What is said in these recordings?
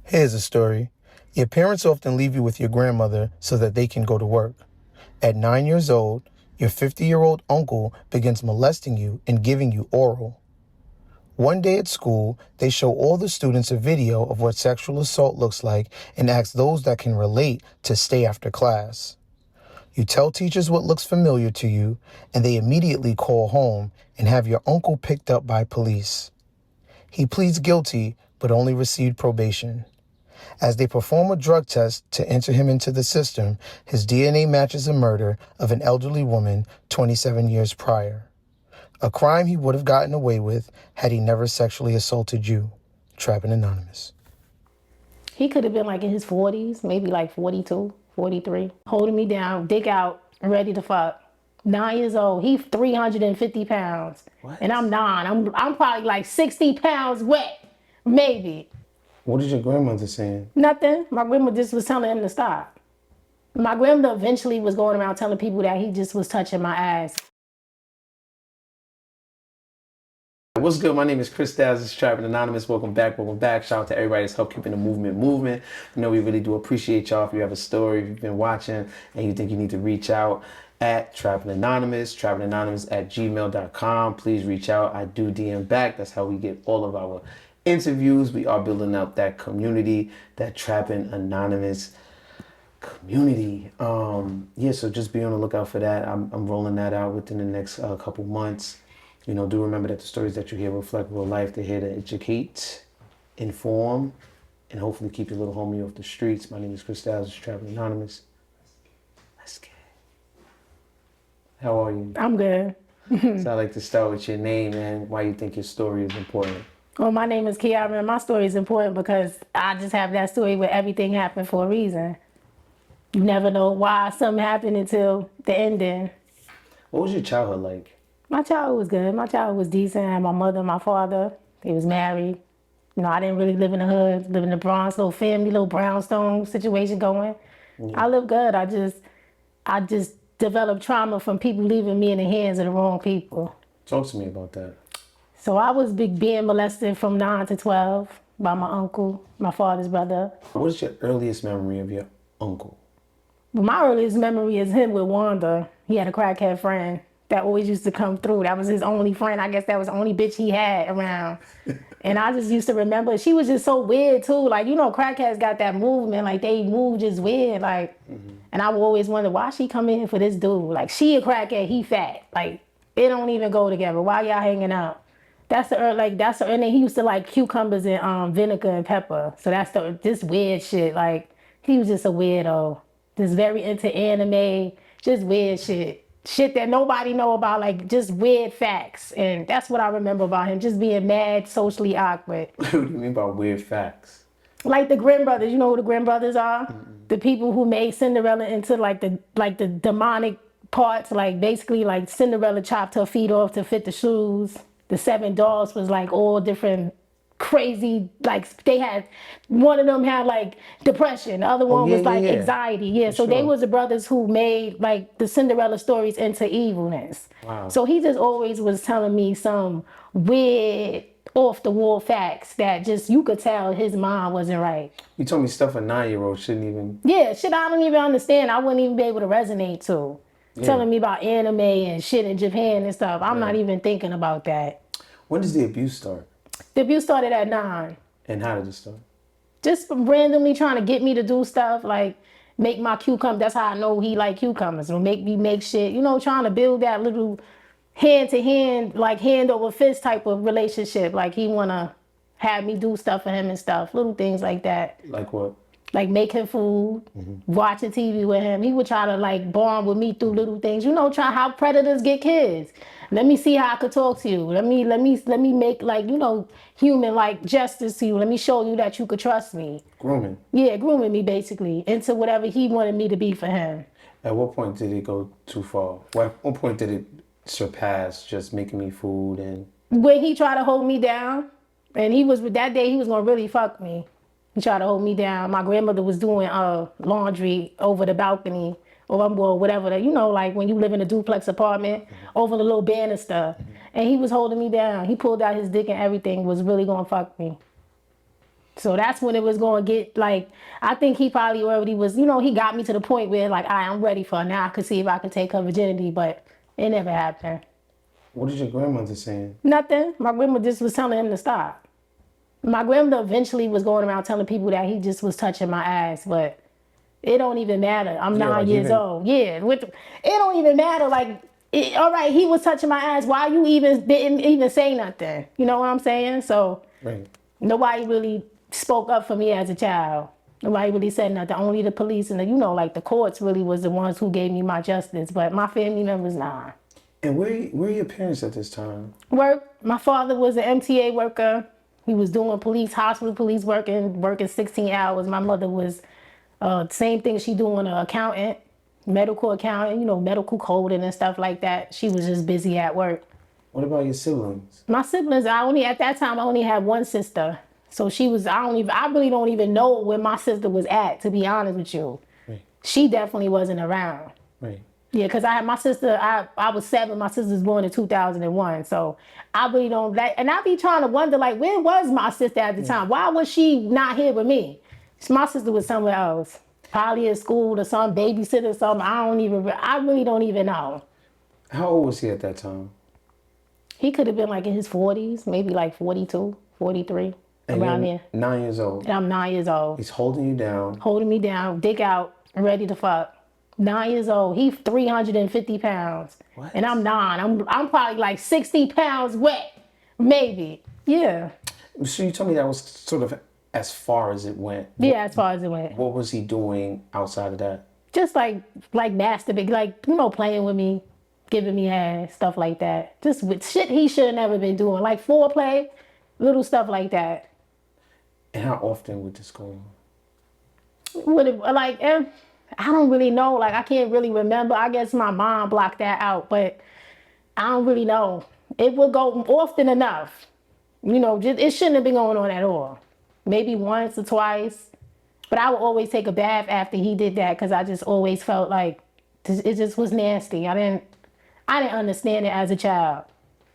Here's a story. Your parents often leave you with your grandmother so that they can go to work. At 9 years old, your 50-year-old uncle begins molesting you and giving you oral. One day at school, they show all the students a video of what sexual assault looks like and ask those that can relate to stay after class. You tell teachers what looks familiar to you, and they immediately call home and have your uncle picked up by police. He pleads guilty, but only received probation. As they perform a drug test to enter him into the system, his DNA matches a murder of an elderly woman 27 years prior. A crime he would have gotten away with had he never sexually assaulted you. Trappin Anonymous. He could have been like in his 40s, maybe like 42, 43. Holding me down, dick out, ready to fuck. 9 years old. He's 350 pounds. What? And I'm 9. I'm probably like 60 pounds wet. Maybe. What is your grandmother saying? Nothing. My grandma just was telling him to stop. My grandma eventually was going around telling people that he just was touching my ass. What's good? My name is Chris Styles. This is Trappin Anonymous. Welcome back. Shout out to everybody that's helped keeping the movement moving. You know, we really do appreciate y'all. If you have a story, if you've been watching and you think you need to reach out at Trappin Anonymous, trappinanonymous@gmail.com. Please reach out. I do DM back. That's how we get all of our interviews. We are building up that community, that Trappin Anonymous community. Yeah, so just be on the lookout for that. I'm rolling that out within the next couple months. You know, do remember that the stories that you hear reflect real life. They're here to educate, inform, and hopefully keep your little homie off the streets. My name is Chris Styles, Trappin Anonymous. Let's get it. How are you? I'm good. So I'd like to start with your name and why you think your story is important. Well, my name is Kiara, and my story is important because I just have that story where everything happened for a reason. You never know why something happened until the ending. What was your childhood like? My childhood was good. My childhood was decent. I had my mother and my father. They was married. You know, I didn't really live in the hood, live in the Bronx, little family, little brownstone situation going. I lived good. I just developed trauma from people leaving me in the hands of the wrong people. Talk to me about that. So I was being molested from 9 to 12 by my uncle, my father's brother. What is your earliest memory of your uncle? But my earliest memory is him with Wanda. He had a crackhead friend that always used to come through. That was his only friend. I guess that was the only bitch he had around. And I just used to remember, she was just so weird too. Like, you know, crackheads got that movement, like they move just weird. Like, and I would always wonder, why she come in for this dude? Like, she a crackhead, he fat. Like, it don't even go together. Why y'all hanging out? And then he used to like cucumbers and vinegar and pepper. So that's this weird shit. Like, he was just a weirdo. Just very into anime, just weird shit. Shit that nobody know about, like just weird facts. And that's what I remember about him, just being mad, socially awkward. What do you mean by weird facts? Like the Grimm brothers, you know who the Grimm brothers are? The people who made Cinderella into like the demonic parts, like basically like Cinderella chopped her feet off to fit the shoes. The 7 dolls was like all different crazy, like they had, one of them had like depression, the other one was like anxiety. Yeah, so they was the brothers who made like the Cinderella stories into evilness. Wow. So he just always was telling me some weird off the wall facts that just, you could tell his mind wasn't right. You told me stuff a 9-year-old shouldn't even... Yeah, shit I don't even understand. I wouldn't even be able to resonate to. Yeah. Telling me about anime and shit in Japan and stuff. I'm not even thinking about that. When does the abuse start? The abuse started at 9. And how did it start? Just randomly trying to get me to do stuff like make my cucumber. That's how I know he like cucumbers. Or make me make shit. You know, trying to build that little hand to hand, like hand over fist type of relationship. Like he wanna have me do stuff for him and stuff. Little things like that. Like what? Like making food, watching TV with him. He would try to like bond with me through little things. You know, try how predators get kids. Let me see how I could talk to you. Let me make like, you know, human like gestures to you. Let me show you that you could trust me. Grooming? Yeah, grooming me basically into whatever he wanted me to be for him. At what point did it go too far? At what point did it surpass just making me food and... When he tried to hold me down, and that day he was gonna really fuck me. He tried to hold me down. My grandmother was doing laundry over the balcony, or whatever, you know, like when you live in a duplex apartment, over the little banister. And he was holding me down. He pulled out his dick and everything, was really gonna fuck me. So that's when it was going to get like, I think he probably already was, he got me to the point where like, I'm ready for her now. I could see if I could take her virginity, but it never happened. What is your grandmother saying? Nothing. My grandma just was telling him to stop. My grandmother eventually was going around telling people that he just was touching my ass, but it don't even matter. I'm 9 years old. Yeah, it don't even matter. Like, all right, he was touching my ass. Why you even didn't even say nothing? You know what I'm saying? So Right. nobody really spoke up for me as a child. Nobody really said nothing. Only the police and like the courts really was the ones who gave me my justice. But my family members, nah. And where are your parents at this time? Work. My father was an MTA worker. He was doing hospital police working 16 hours. My mother was same thing. She doing an accountant, medical accountant, medical coding and stuff like that. She was just busy at work. What about your siblings? My siblings, at that time I only had one sister. So she was, I really don't even know where my sister was at, to be honest with you. Right. She definitely wasn't around. Right. Yeah, because I had my sister, I was 7, my sister was born in 2001. So I really don't, and I be trying to wonder, like, where was my sister at the time? Why was she not here with me? My sister was somewhere else. Probably at school or some babysitter or something. I really don't even know. How old was he at that time? He could have been like in his 40s, maybe like 42, 43, And around you're there. 9 years old. And I'm 9 years old. He's holding you down. Holding me down, dick out, ready to fuck. 9 years old. He's 350 pounds. What? And I'm 9. I'm probably like 60 pounds wet. Maybe. Yeah. So you told me that was sort of as far as it went. Yeah, as far as it went. What was he doing outside of that? Just like masturbate, like, playing with me, giving me ass, stuff like that. Just with shit he should have never been doing. Like foreplay, little stuff like that. And how often would this go on? I don't really know. Like, I can't really remember. I guess my mom blocked that out, but I don't really know. It would go often enough. It shouldn't have been going on at all. Maybe once or twice. But I would always take a bath after he did that because I just always felt like it just was nasty. I didn't understand it as a child.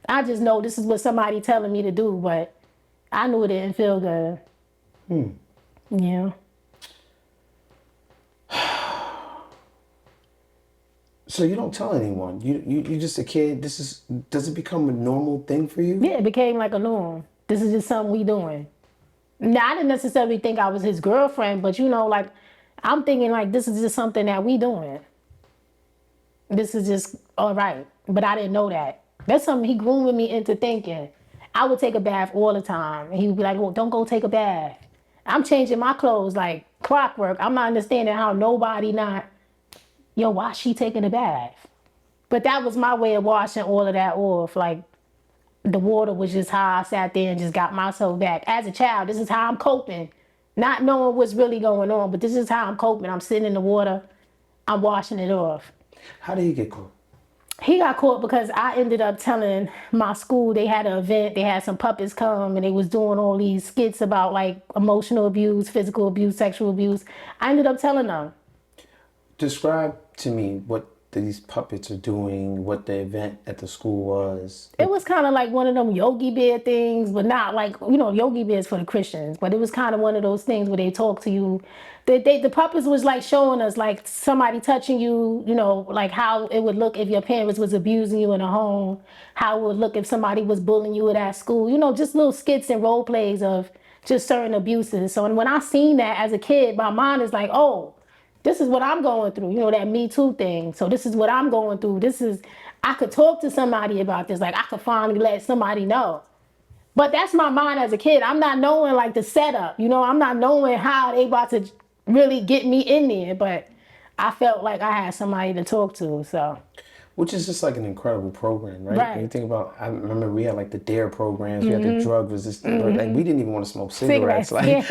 I just know this is what somebody telling me to do, but I knew it didn't feel good. Yeah. So you don't tell anyone. You're just a kid. Does it become a normal thing for you? Yeah, it became like a norm. This is just something we doing. Now, I didn't necessarily think I was his girlfriend, but like, I'm thinking like this is just something that we doing. This is just all right. But I didn't know that. That's something he groomed me into thinking. I would take a bath all the time. And he would be like, well, don't go take a bath. I'm changing my clothes like clockwork. I'm not understanding how nobody not, why she taking a bath? But that was my way of washing all of that off. Like, the water was just how I sat there and just got myself back. As a child, this is how I'm coping. Not knowing what's really going on, but this is how I'm coping. I'm sitting in the water. I'm washing it off. How did he get caught? He got caught because I ended up telling my school they had an event. They had some puppets come and they was doing all these skits about like emotional abuse, physical abuse, sexual abuse. I ended up telling them. Describe to me what these puppets are doing, what the event at the school was. It was kind of like one of them Yogi Bear things, but not like, Yogi Bears for the Christians. But it was kind of one of those things where they talk to you. The puppets was like showing us like somebody touching you, like how it would look if your parents was abusing you in a home, how it would look if somebody was bullying you at school, just little skits and role plays of just certain abuses. So when I seen that as a kid, my mind is like, oh, this is what I'm going through, that Me Too thing. So this is what I'm going through. I could talk to somebody about this. Like, I could finally let somebody know. But that's my mind as a kid. I'm not knowing, like, the setup. I'm not knowing how they about to really get me in there. But I felt like I had somebody to talk to, so. Which is just like an incredible program, right? Right. When you think about, I remember we had like the DARE programs, we had the drug resistant, like we didn't even want to smoke cigarettes. Like,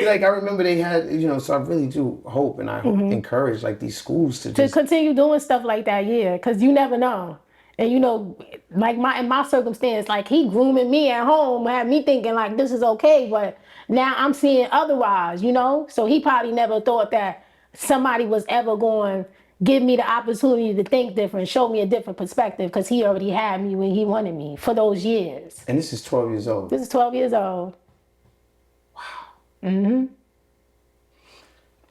like I remember they had, so I really do hope and I encourage like these schools to just continue doing stuff like that, yeah, because you never know. And like in my circumstance, like he grooming me at home, had me thinking like this is okay, but now I'm seeing otherwise, So he probably never thought that somebody was ever going give me the opportunity to think different, show me a different perspective, because he already had me when he wanted me for those years. And this is 12 years old. This is 12 years old.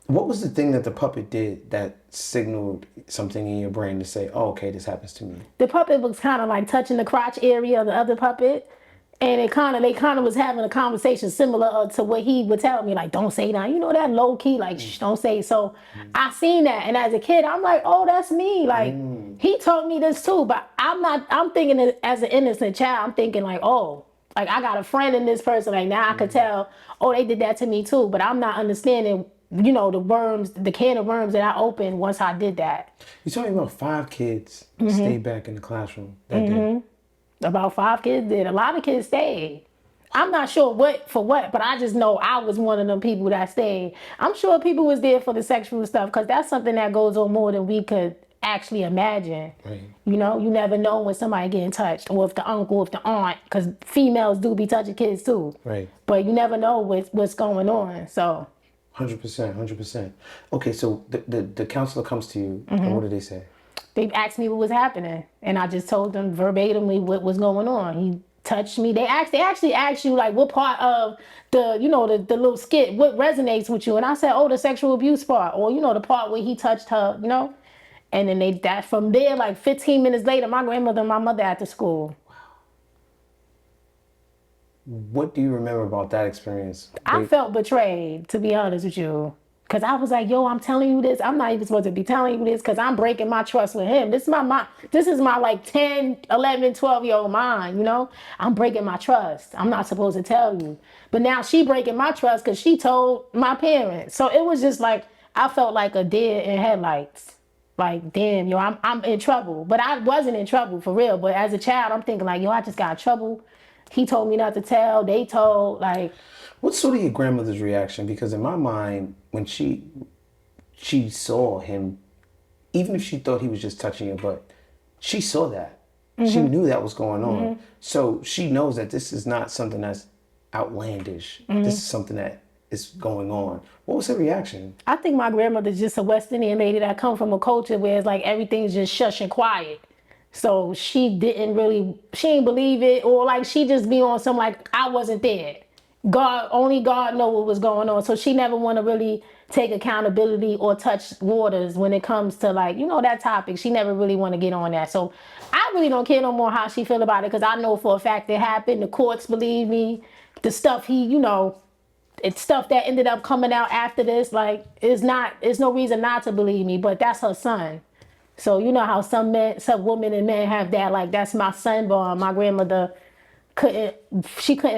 What was the thing that the puppet did that signaled something in your brain to say, oh, okay, this happens to me? The puppet was kind of like touching the crotch area of the other puppet. And they kind of was having a conversation similar to what he would tell me, like, don't say that, that low key, like, shh, don't say. So I seen that. And as a kid, I'm like, oh, that's me. Like, he told me this too, but I'm thinking it as an innocent child. I'm thinking like, oh, like I got a friend in this person. Like now I could tell, oh, they did that to me too. But I'm not understanding, the can of worms that I opened once I did that. You told me about 5 kids stayed back in the classroom that day. About 5 kids did. A lot of kids stayed. I'm not sure what, but I just know I was one of them people that stayed. I'm sure people was there for the sexual stuff because that's something that goes on more than we could actually imagine. Right. You never know when somebody getting touched, or if the uncle, if the aunt, because females do be touching kids too. Right. But you never know what's going on. So 100%, 100%. Okay, so the counselor comes to you, and what did they say? they asked me what was happening, and I just told them verbatimly what was going on. He touched me. They actually asked you like what part of the the little skit what resonates with you, and I said, oh, the sexual abuse part, or the part where he touched her, and then that from there, like 15 minutes later, my grandmother and my mother at the school. What do you remember about that experience? I felt betrayed, to be honest with you. Because I was like, yo, I'm telling you this. I'm not even supposed to be telling you this because I'm breaking my trust with him. This is my like 10, 11, 12-year-old mind, I'm breaking my trust. I'm not supposed to tell you. But now she breaking my trust because she told my parents. So it was just like, I felt like a deer in headlights. Like, damn, yo, I'm in trouble. But I wasn't in trouble for real. But as a child, I'm thinking like, yo, I just got in trouble. He told me not to tell. They told, like... What's sort of your grandmother's reaction? Because in my mind, when she saw him, even if she thought he was just touching her butt, she saw that. She knew that was going on. So she knows that this is not something that's outlandish. This is something that is going on. What was her reaction? I think my grandmother's just a West Indian lady that come from a culture where it's like everything's just shush and quiet. So she didn't believe it, or like she just be on some like, I wasn't there. Only God know what was going on. So she never want to really take accountability or touch waters when it comes to like, that topic. She never really want to get on that. So I really don't care no more how she feel about it because I know for a fact it happened. The courts believe me. The stuff it's stuff that ended up coming out after this. Like, it's no reason not to believe me, but that's her son. So you know how some women and men have that, like, that's my son born. My grandmother couldn't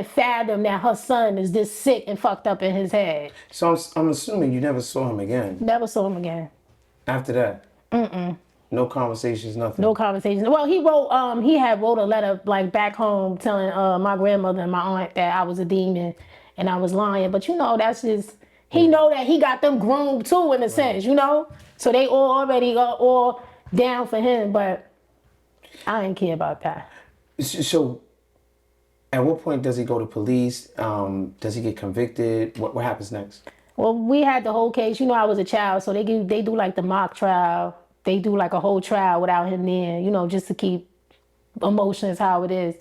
fathom that her son is this sick and fucked up in his head. So I'm assuming you never saw him again. Never saw him again. After that? No conversations, nothing? No conversations. Well, he had wrote a letter like back home telling my grandmother and my aunt that I was a demon and I was lying. But that's just, he know that he got them groomed too in a sense, So they already all down for him, but I didn't care about that. So at what point does he go to police? Does he get convicted? What happens next? Well, we had the whole case. I was a child, so they do like the mock trial. They do like a whole trial without him there, just to keep emotions how it is.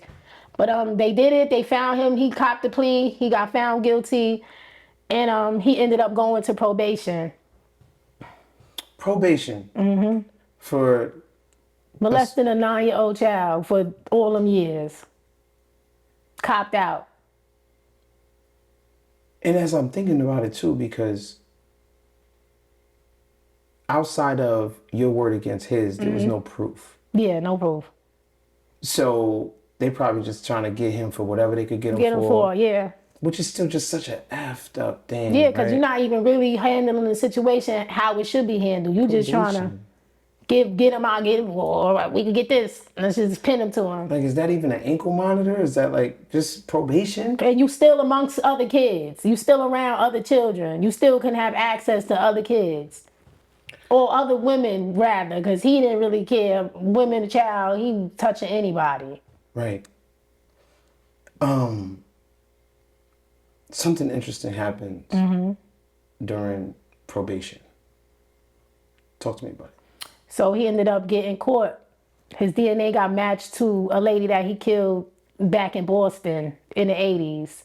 But they did it. They found him. He copped the plea. He got found guilty, and he ended up going to probation. Probation? Mm-hmm. For molesting a 9-year-old child for all them years. Copped out. And as I'm thinking about it too, because outside of your word against his, there was no proof. Yeah, no proof. So they probably just trying to get him for whatever they could get him for. Yeah. Which is still just such an effed up thing. Yeah, because right? you're not even really handling the situation how it should be handled. You just trying to get him out, get him. Well, all right, we can get this. Let's just pin him to him. Like, is that even an ankle monitor? Is that like just probation? And you still amongst other kids. You still around other children. You still can have access to other kids. Or other women, rather, because he didn't really care. Women, child, he touching anybody. Right. Something interesting happened during probation. Talk to me about it. So he ended up getting caught. His DNA got matched to a lady that he killed back in Boston in the 80s.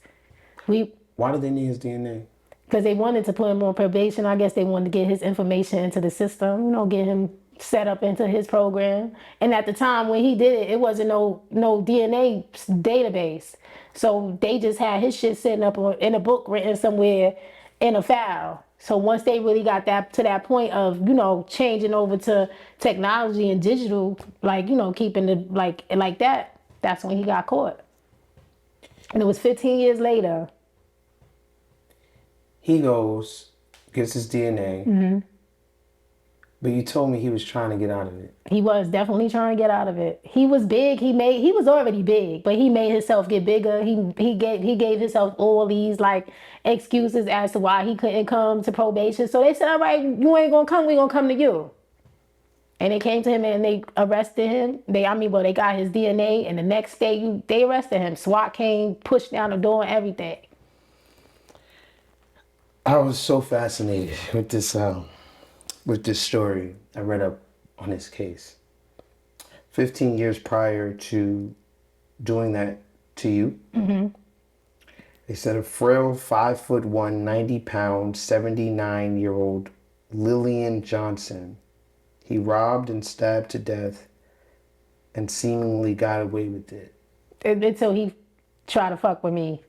Why did they need his DNA? because they wanted to put him on probation. I guess they wanted to get his information into the system, get him set up into his program. And at the time when he did it, it wasn't no DNA database. So they just had his shit sitting up in a book written somewhere in a file. So once they really got that to that point of, changing over to technology and digital, like, keeping it like that, that's when he got caught. And it was 15 years later. He goes, gets his DNA, but you told me he was trying to get out of it. He was definitely trying to get out of it. He was big. He was already big, but he made himself get bigger. He gave himself all these like excuses as to why he couldn't come to probation. So they said, all right, you ain't gonna come, we gonna come to you. And they came to him and they arrested him. They got his DNA, and the next day they arrested him. SWAT came, pushed down the door and everything. I was so fascinated with this story. I read up on his case. 15 years prior to doing that to you, they said a frail 5'1", 90-pound, 79-year-old Lillian Johnson, he robbed and stabbed to death and seemingly got away with it. Until he tried to fuck with me.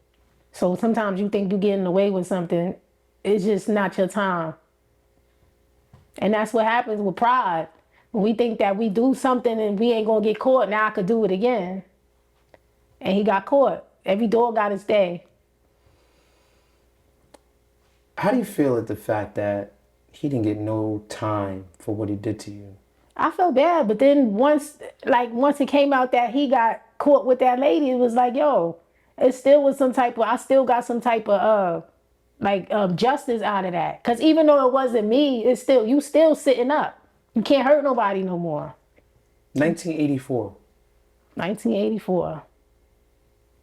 So sometimes you think you're getting away with something. It's just not your time. And that's what happens with pride. When we think that we do something and we ain't gonna get caught, now I could do it again. And he got caught. Every dog got its day. How do you feel at the fact that he didn't get no time for what he did to you? I felt bad, but then once it came out that he got caught with that lady, it was like, yo, it still was I still got some type of justice out of that. Cause even though it wasn't me, you still sitting up. You can't hurt nobody no more. 1984. 1984.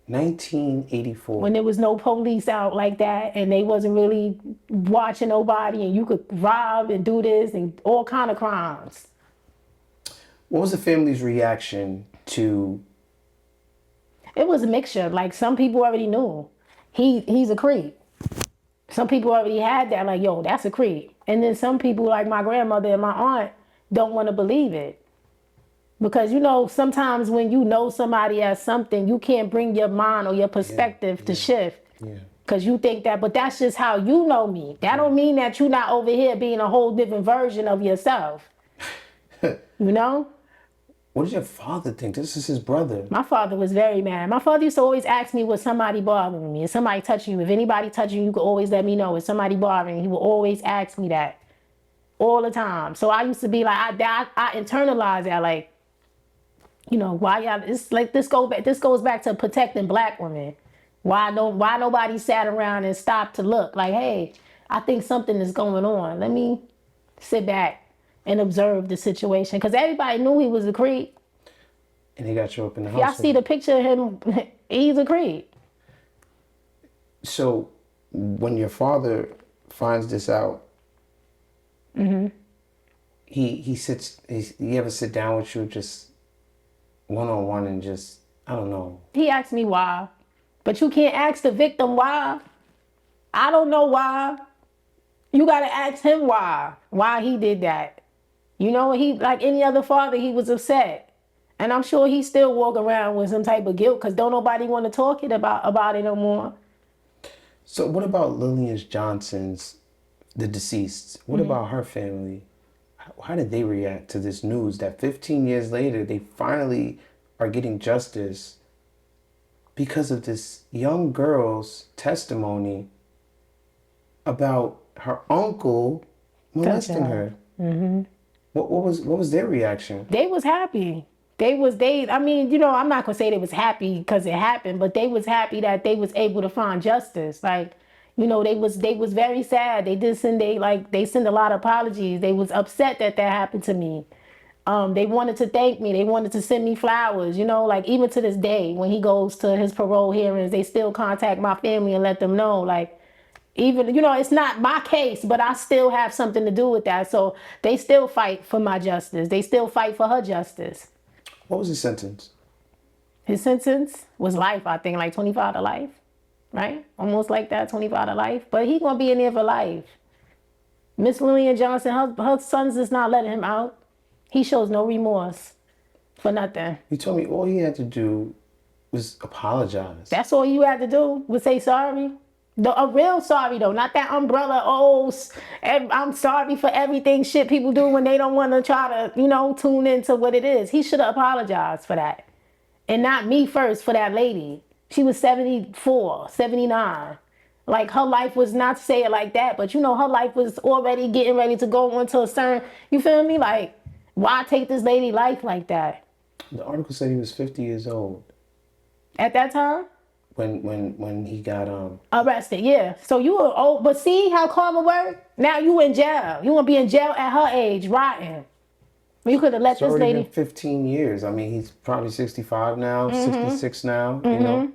1984. When there was no police out like that and they wasn't really watching nobody and you could rob and do this and all kind of crimes. What was the family's reaction to? It was a mixture. Like some people already knew he's a creep. Some people already had that, like, yo, that's a creep. And then some people, like my grandmother and my aunt, don't want to believe it. Because, sometimes when you know somebody as something, you can't bring your mind or your perspective to shift. Yeah. Because you think that, but that's just how you know me. That don't mean that you're not over here being a whole different version of yourself. What did your father think? This is his brother. My father was very mad. My father used to always ask me, was somebody bothering me? Is somebody touching you? If anybody touching you, you could always let me know. Is somebody bothering you? He would always ask me that all the time. So I used to be like, I internalized that, like, why y'all, it's like this goes back to protecting black women. Why nobody sat around and stopped to look like, hey, I think something is going on. Let me sit back and observe the situation. Because everybody knew he was a creep. And he got you up in the house. Y'all see the picture of him, he's a creep. So when your father finds this out, he ever sit down with you just one-on-one and just, I don't know. He asked me why. But you can't ask the victim why. I don't know why. You got to ask him why he did that. He, like any other father, he was upset. And I'm sure he still walk around with some type of guilt because don't nobody want to talk about it no more. So what about Lillian Johnson's, the deceased? What about her family? How did they react to this news that 15 years later, they finally are getting justice because of this young girl's testimony about her uncle molesting her? What was their reaction? They was happy. I'm not gonna say they was happy because it happened, but they was happy that they was able to find justice. Like, they was very sad. They did send they send a lot of apologies. They was upset that happened to me. They wanted to thank me. They wanted to send me flowers. Like even to this day, when he goes to his parole hearings, they still contact my family and let them know, like, even, it's not my case, but I still have something to do with that. So they still fight for my justice. They still fight for her justice. What was his sentence? His sentence was life, I think, like 25 to life. right? Almost like that, 25 to life. But he gonna be in there for life. Miss Lillian Johnson, her sons is not letting him out. He shows no remorse for nothing. You told me all he had to do was apologize. That's all you had to do was say sorry. A real sorry though, not that umbrella. Oh, I'm sorry for everything shit people do when they don't want to try to, tune into what it is. He should have apologized for that, and not me first for that lady. She was 74, 79. Like her life was not to say it like that, but her life was already getting ready to go into a certain. You feel me? Like, why take this lady life like that? The article said he was 50 years old At that time. when he got Arrested, yeah. So you were old, but see how karma work? Now you in jail. You want to be in jail at her age, rotting. You could have let this lady. Been 15 years. I mean, he's probably 65 now, 66 now.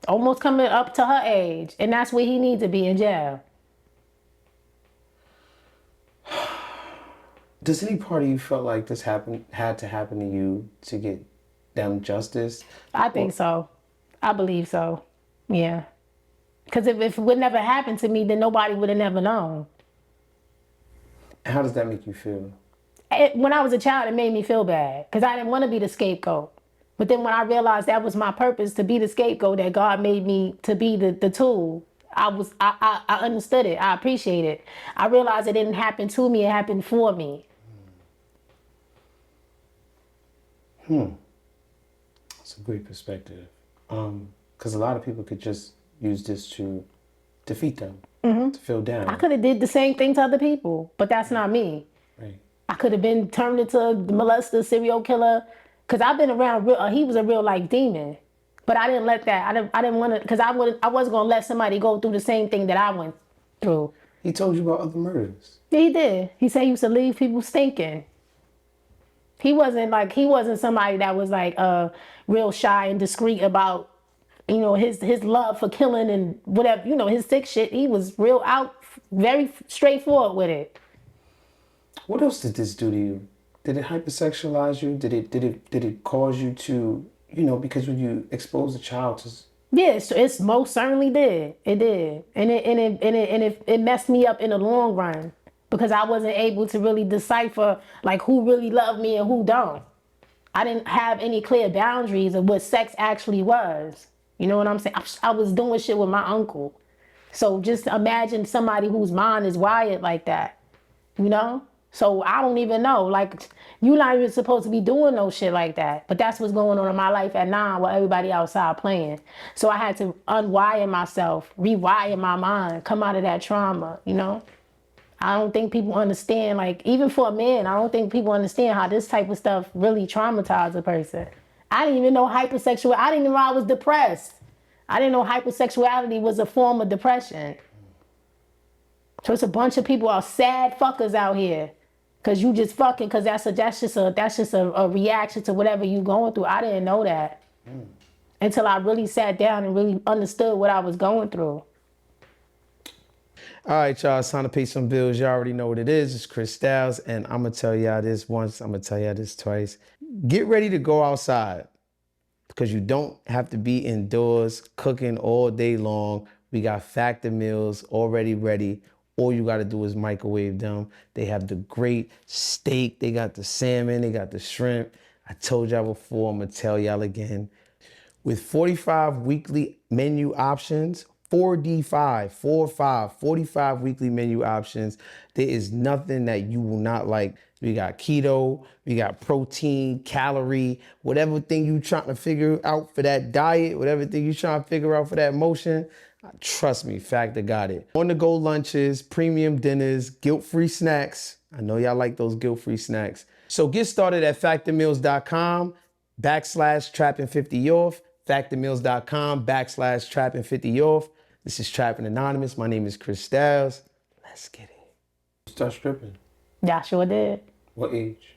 Almost coming up to her age, and that's where he needs to be, in jail. Does any part of you felt like this had to happen to you to get them justice? I think so. I believe so. Yeah. Because if it would never happen to me, then nobody would have never known. How does that make you feel? When I was a child, it made me feel bad because I didn't want to be the scapegoat. But then when I realized that was my purpose, to be the scapegoat, that God made me to be the tool, I understood it. I appreciate it. I realized it didn't happen to me, it happened for me. That's a great perspective. Because a lot of people could just use this to defeat them, to feel down. I could have did the same thing to other people, but that's not me. Right. I could have been turned into a molester, serial killer, because I've been around he was a real life demon. But I didn't let that. I didn't want to, because I wasn't gonna let somebody go through the same thing that I went through. He told you about other murders. Yeah, he did. He said he used to leave people stinking. He wasn't somebody that was like real shy and discreet about his love for killing and whatever, his sick shit. He was real out, very straightforward with it. What else did this do to you? Did it hypersexualize you? Did it cause you to, because when you expose a child to... Yes, it's most certainly did. It did. And it messed me up in the long run because I wasn't able to really decipher like who really loved me and who don't. I didn't have any clear boundaries of what sex actually was. You know what I'm saying? I was doing shit with my uncle. So just imagine somebody whose mind is wired like that, So I don't even know. Like, you're not even supposed to be doing no shit like that. But that's what's going on in my life at 9 while everybody outside playing. So I had to unwire myself, rewire my mind, come out of that trauma, I don't think people understand, like, even for a man, I don't think people understand how this type of stuff really traumatizes a person. I didn't even know I didn't even know I was depressed. I didn't know hypersexuality was a form of depression. So it's a bunch of people are sad fuckers out here. Cause you just fucking, cause that's just a reaction to whatever you going through. I didn't know that until I really sat down and really understood what I was going through. All right, y'all, it's time to pay some bills. Y'all already know what it is. It's Chris Styles, and I'm going to tell y'all this once. I'm going to tell y'all this twice. Get ready to go outside because you don't have to be indoors cooking all day long. We got Factor meals already ready. All you got to do is microwave them. They have the great steak. They got the salmon. They got the shrimp. I told y'all before. I'm going to tell y'all again. With 45 weekly menu options, 45 weekly menu options. There is nothing that you will not like. We got keto, we got protein, calorie, whatever thing you trying to figure out for that diet, whatever thing you trying to figure out for that motion, trust me, Factor got it. On-the-go lunches, premium dinners, guilt-free snacks. I know y'all like those guilt-free snacks. So get started at factormeals.com/trappin50off, factormeals.com/trappin50off. This is Trappin Anonymous. My name is Chris Styles. Let's get it. Start stripping. Yeah, I sure did. What age?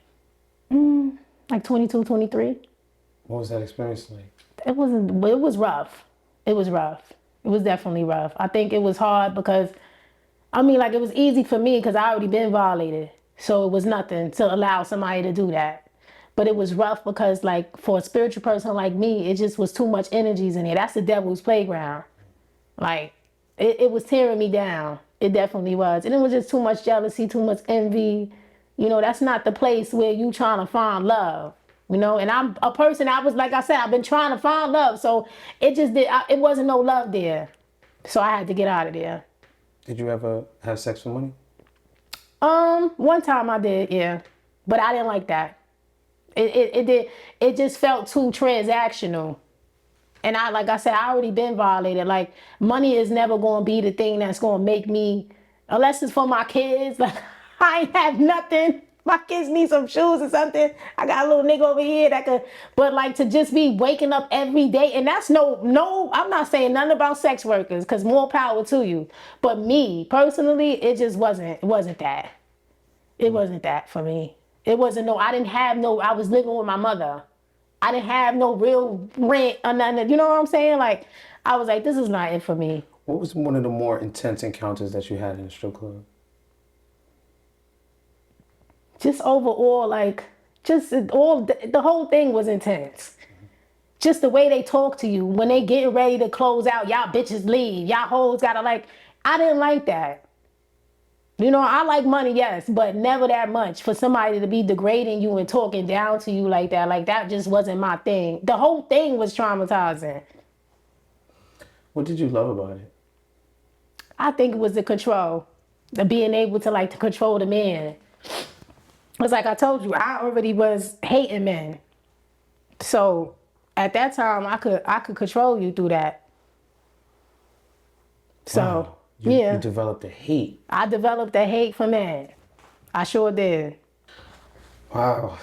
Like 22, 23. What was that experience like? It was rough. It was rough. It was definitely rough. I think it was hard because, it was easy for me because I already been violated. So it was nothing to allow somebody to do that. But it was rough because, like, for a spiritual person like me, it just was too much energies in there. That's the devil's playground. Like, it was tearing me down. It definitely was. And it was just too much jealousy, too much envy. You know, that's not the place where you trying to find love. You know, and I'm a person, I was, like I said, I've been trying to find love. So it just it wasn't no love there. So I had to get out of there. Did you ever have sex for money? One time I did, yeah. But I didn't like that. It just felt too transactional. And like I said, I already been violated. Like, money is never going to be the thing that's going to make me, unless it's for my kids. Like, I ain't have nothing. My kids need some shoes or something. I got a little nigga over here that could, but like to just be waking up every day. And that's no, I'm not saying nothing about sex workers, because more power to you. But me, personally, it just wasn't that. It wasn't that for me. It wasn't I didn't have I was living with my mother. I didn't have no real rent or nothing. You know what I'm saying? Like, I was like, this is not it for me. What was one of the more intense encounters that you had in a strip club? Just overall, like, the whole thing was intense. Just the way they talk to you when they getting ready to close out, y'all bitches leave, y'all hoes gotta, like, I didn't like that. You know, I like money, yes, but never that much for somebody to be degrading you and talking down to you like that. Like, that just wasn't my thing. The whole thing was traumatizing. What did you love about it? I think it was the control, the being able to, like, to control the man. It's like I told you, I already was hating men. So at that time, I could control you through that. So, Wow. yeah. You developed a hate. I developed a hate for men. I sure did. Wow.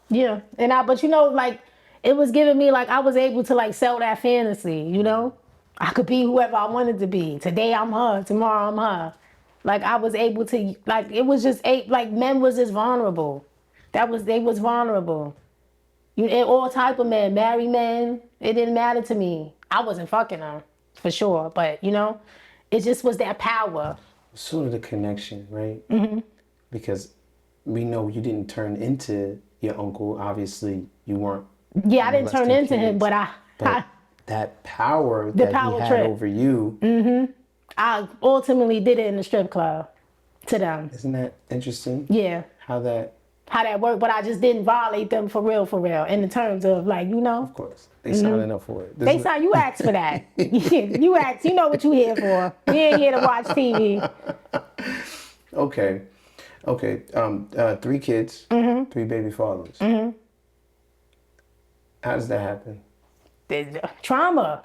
Yeah. But you know, like, it was giving me, like, I was able to, like, sell that fantasy, you know? I could be whoever I wanted to be. Today I'm her, tomorrow I'm her. Like, I was able to, like, it was just, like, men was just vulnerable. They was vulnerable. All type of men, married men, it didn't matter to me. I wasn't fucking them, for sure. But, you know, it just was that power. Sort of the connection, right? Mm-hmm. Because we know you didn't turn into your uncle. Obviously, you weren't. Yeah, I didn't turn into him, but that power the that power he had trip over you. I ultimately did it in the strip club to them. Isn't that interesting? Yeah. How that worked, but I just didn't violate them for real, in the terms of, like, you know. Of course. They signing up for it. You asked for that. You asked, you know what you here for. You ain't here to watch TV. Okay. 3 kids, 3 baby fathers. How does that happen? Trauma.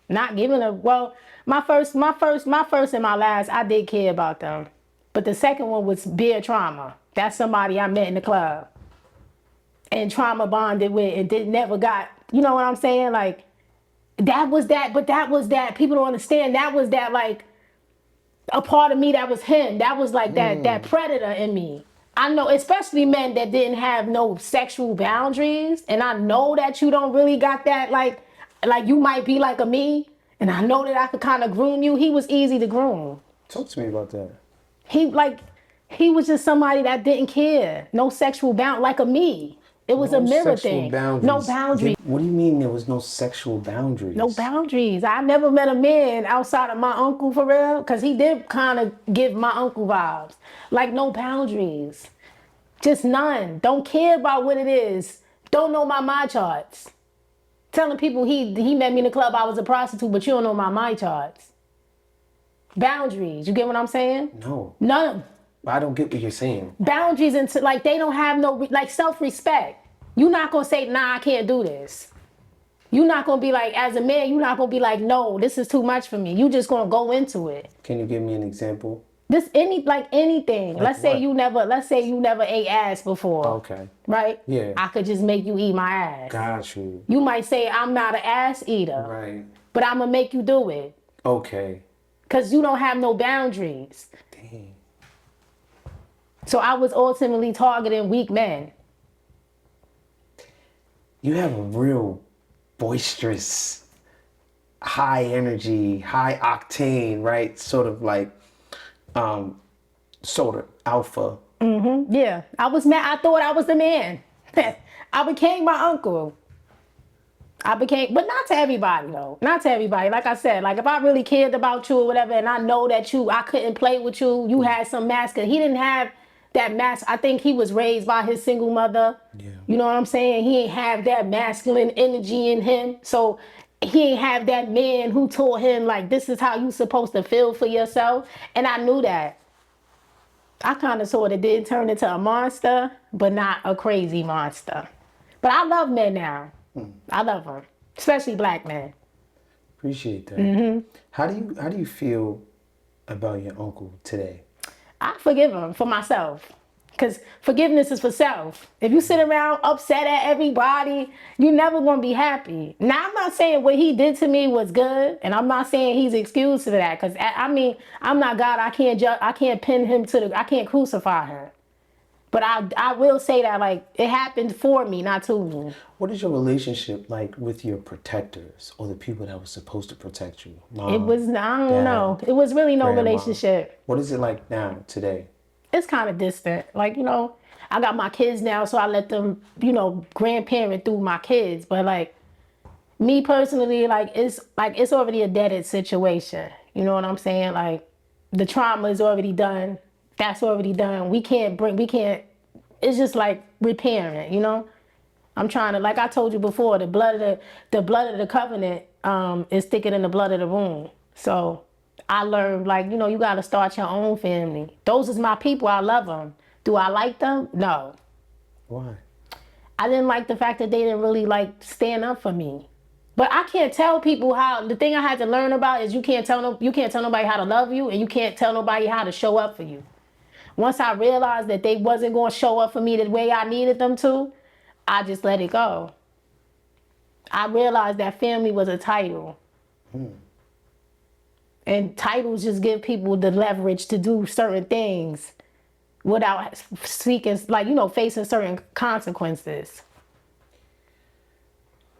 Not giving a, well, my first and my last, I did care about them. But the second one was bare trauma. That's somebody I met in the club and trauma bonded with and never got, you know what I'm saying? Like, that was that, but that was that. People don't understand. That was that, like, a part of me that was him. That was like that predator in me. I know, especially men that didn't have no sexual boundaries. And I know that you don't really got that, like you might be like a me. And I know that I could kind of groom you. He was easy to groom. Talk to me about that. He was just somebody that didn't care. No sexual bound, like a me. It was a mirror thing. Boundaries. No boundaries. What do you mean there was no sexual boundaries? No boundaries. I never met a man outside of my uncle, for real, because he did kind of give my uncle vibes. Like, no boundaries. Just none. Don't care about what it is. Don't know my charts. Telling people he met me in the club, I was a prostitute, but you don't know my charts. Boundaries. You get what I'm saying? No. None. I don't get what you're saying. Boundaries, into, like, they don't have no, like, self-respect. You're not going to say, nah, I can't do this. You're not going to be like, as a man, you're not going to be like, no, this is too much for me. You just going to go into it. Can you give me an example? Anything. Like let's say you never ate ass before. Okay. Right? Yeah. I could just make you eat my ass. Got you. You might say, I'm not an ass eater. Right. But I'm going to make you do it. Okay. Because you don't have no boundaries. Dang. So I was ultimately targeting weak men. You have a real boisterous, high energy, high octane, right? Sort of like, sort of alpha. Yeah. I was mad. I thought I was the man. I became my uncle. I became, but not to everybody though. Not to everybody. Like I said, like if I really cared about you or whatever, and I know that I couldn't play with you, you had some masculine. He didn't have that I think he was raised by his single mother. Yeah. You know what I'm saying? He ain't have that masculine energy in him. So he ain't have that man who told him like, this is how you supposed to feel for yourself. And I knew that. I kind of sort of did turn into a monster, but not a crazy monster. But I love men now. I love them, especially black men. Appreciate that. Mm-hmm. How do you feel about your uncle today? I forgive him for myself. Because forgiveness is for self. If you sit around upset at everybody, you're never going to be happy. Now, I'm not saying what he did to me was good, and I'm not saying he's excused for that. Because, I mean, I'm not God. I can't pin him I can't crucify him. But I will say that, like, it happened for me, not to me. What is your relationship like with your protectors or the people that were supposed to protect you? Mom, It was, I don't Dad, know. It was really no grandma. relationship. What is it like now, today? It's kind of distant. Like, I got my kids now, so I let them, grandparent through my kids. But like me personally, it's already a dead-end situation. You know what I'm saying? Like the trauma is already done. That's already done. It's just like repairing, I'm trying to, like I told you before, the blood of the covenant is thicker than the blood of the wound. So I learned, like, you got to start your own family. Those is my people. I love them. Do I like them? No. Why? I didn't like the fact that they didn't really, like, stand up for me. But I can't tell people how. The thing I had to learn about is you can't tell nobody how to love you, and you can't tell nobody how to show up for you. Once I realized that they wasn't going to show up for me the way I needed them to, I just let it go. I realized that family was a title. And titles just give people the leverage to do certain things without seeking, facing certain consequences.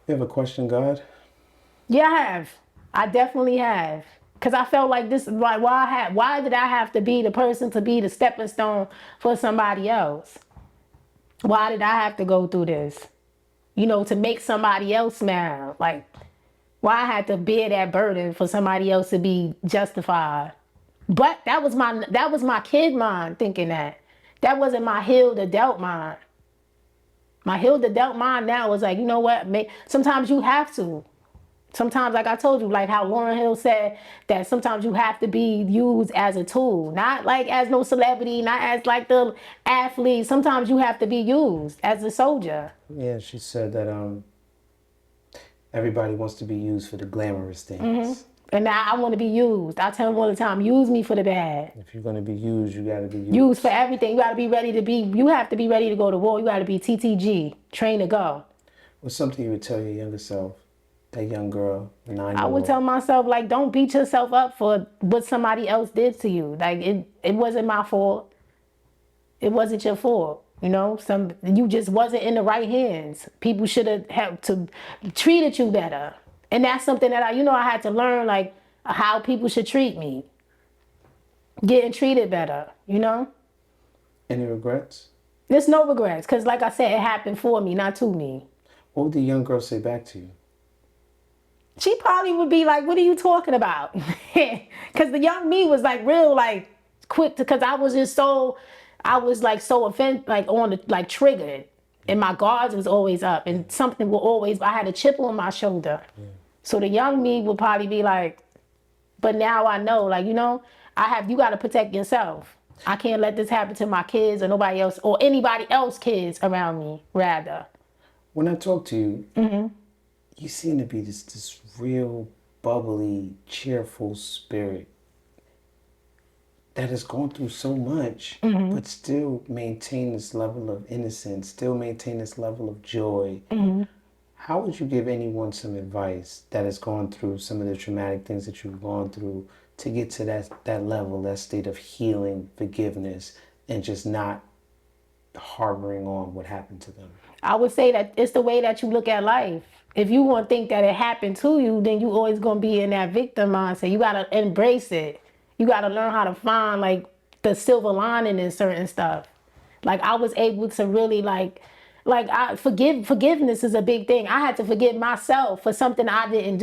You have a question, God? Yeah, I have. I definitely have. Because I felt like this is like, why did I have to be the person to be the stepping stone for somebody else? Why did I have to go through this? To make somebody else smile. Like, why I had to bear that burden for somebody else to be justified. But that was my kid mind thinking that. That wasn't my healed adult mind. My healed adult mind now is like, you know what? Sometimes you have to. Sometimes, like I told you, like how Lauryn Hill said that sometimes you have to be used as a tool. Not like as no celebrity, not as like the athlete. Sometimes you have to be used as a soldier. Yeah, she said that everybody wants to be used for the glamorous things. Mm-hmm. And now I want to be used. I tell them all the time, use me for the bad. If you're going to be used, you got to be used. Used for everything. You have to be ready to go to war. You got to be TTG, train to go. What's something you would tell your younger self, that young girl, 9-year-old? I would tell myself, like, don't beat yourself up for what somebody else did to you. Like, it wasn't my fault. It wasn't your fault. You just wasn't in the right hands. People should have helped to treated you better. And that's something that I had to learn, like, how people should treat me. Getting treated better, Any regrets? There's no regrets, because like I said, it happened for me, not to me. What would the young girl say back to you? She probably would be like, what are you talking about? Because the young me was like real, like, quick, because I was like so offended, like triggered. And my guards was always up, and something will always, I had a chip on my shoulder. Yeah. So the young me would probably be like, but now I know, like, you got to protect yourself. I can't let this happen to my kids or nobody else or anybody else kids around me, rather. When I talk to you, you seem to be this real bubbly, cheerful spirit that has gone through so much, but still maintain this level of innocence, still maintain this level of joy. How would you give anyone some advice that has gone through some of the traumatic things that you've gone through to get to that level, that state of healing, forgiveness, and just not harboring on what happened to them? I would say that it's the way that you look at life. If you want to think that it happened to you, then you always going to be in that victim mindset. You got to embrace it. You got to learn how to find, like, the silver lining in certain stuff. Like, I was able to really, like Like forgiveness is a big thing. I had to forgive myself for something I didn't do.